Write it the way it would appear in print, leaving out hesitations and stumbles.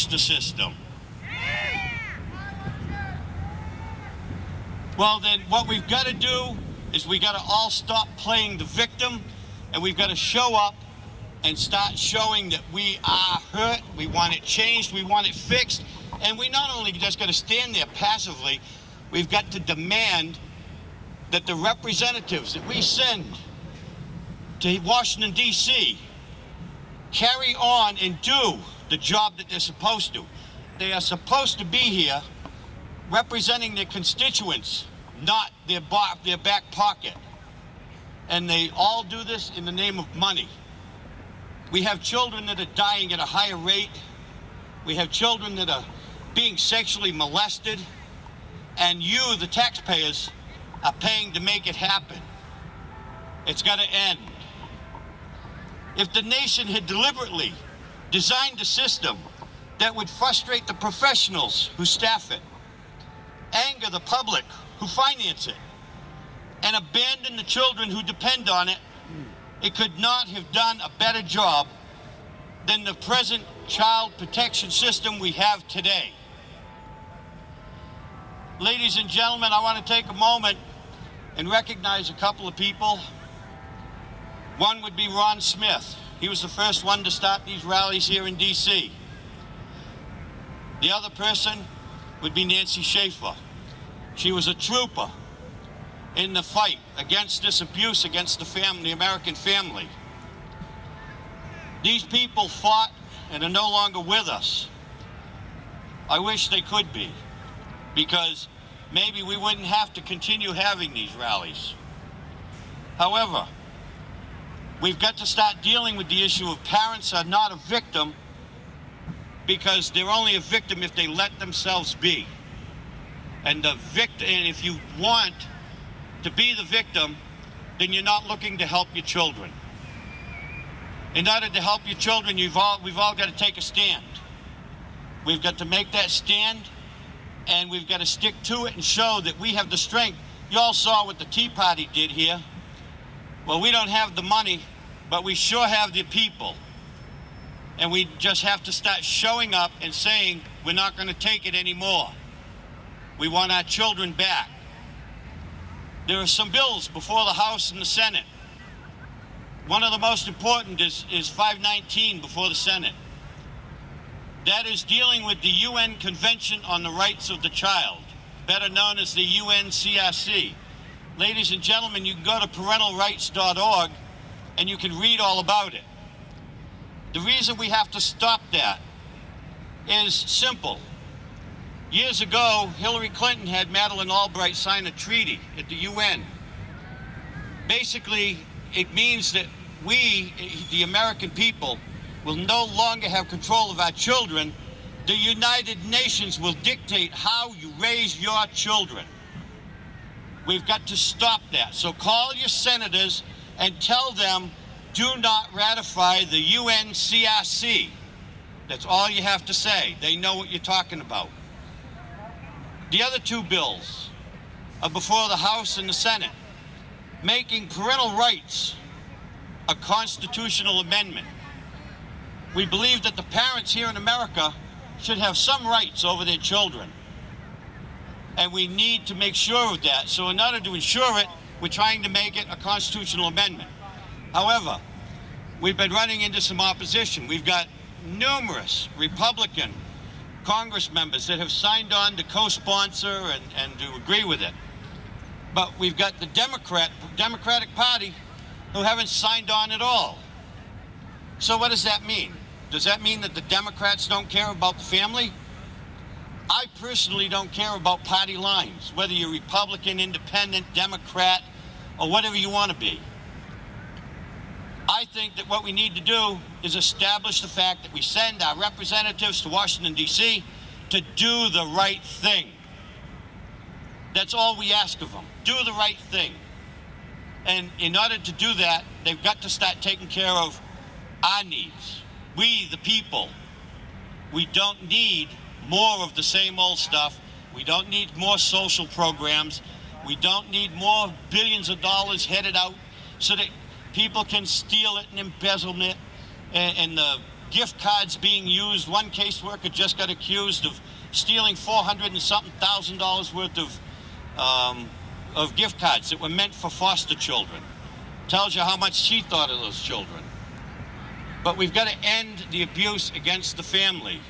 change the system. Well, then what we've got to do is we got to all stop playing the victim, and we've got to show up and start showing that we are hurt, we want it changed, we want it fixed, and we not only just got to stand there passively, we've got to demand that the representatives that we send to Washington, D.C. carry on and do the job that they're supposed to. They are supposed to be here representing their constituents, not their back pocket. And they all do this in the name of money. We have children that are dying at a higher rate. We have children that are being sexually molested. And you, the taxpayers, are paying to make it happen. It's got to end. If the nation had deliberately designed a system that would frustrate the professionals who staff it, anger the public who finance it, and abandon the children who depend on it, it could not have done a better job than the present child protection system we have today. Ladies and gentlemen, I want to take a moment and recognize a couple of people. One would be Ron Smith. He was the first one to start these rallies here in D.C. The other person would be Nancy Schaefer. She was a trooper in the fight against this abuse against the American family. These people fought and are no longer with us. I wish they could be, because maybe we wouldn't have to continue having these rallies. However, we've got to start dealing with the issue of parents are not a victim, because they're only a victim if they let themselves be. And if you want to be the victim, then you're not looking to help your children. In order to help your children, we've all got to take a stand. We've got to make that stand, and we've got to stick to it and show that we have the strength. You all saw what the Tea Party did here. Well, we don't have the money, but we sure have the people. And we just have to start showing up and saying, we're not going to take it anymore. We want our children back. There are some bills before the House and the Senate. One of the most important is 519 before the Senate. That is dealing with the UN Convention on the Rights of the Child, better known as the UNCRC. Ladies and gentlemen, you can go to parentalrights.org and you can read all about it. The reason we have to stop that is simple. Years ago, Hillary Clinton had Madeleine Albright sign a treaty at the UN. Basically, it means that we, the American people, will no longer have control of our children. The United Nations will dictate how you raise your children. We've got to stop that. So call your senators and tell them, do not ratify the UNCRC. That's all you have to say. They know what you're talking about. The other two bills are before the House and the Senate, making parental rights a constitutional amendment. We believe that the parents here in America should have some rights over their children. And we need to make sure of that. So in order to ensure it, we're trying to make it a constitutional amendment. However, we've been running into some opposition. We've got numerous Republican Congress members that have signed on to co-sponsor and to agree with it. But we've got the Democratic Party who haven't signed on at all. So what does that mean? Does that mean that the Democrats don't care about the family? I personally don't care about party lines, whether you're Republican, Independent, Democrat, or whatever you want to be. I think that what we need to do is establish the fact that we send our representatives to Washington, D.C. to do the right thing. That's all we ask of them. Do the right thing. And in order to do that, they've got to start taking care of our needs. We, the people, we don't need more of the same old stuff. We don't need more social programs. We don't need more billions of dollars headed out so that people can steal it and embezzle it, and the gift cards being used. One caseworker just got accused of stealing $400 and something thousand worth of gift cards that were meant for foster children. Tells you how much she thought of those children. But we've got to end the abuse against the family.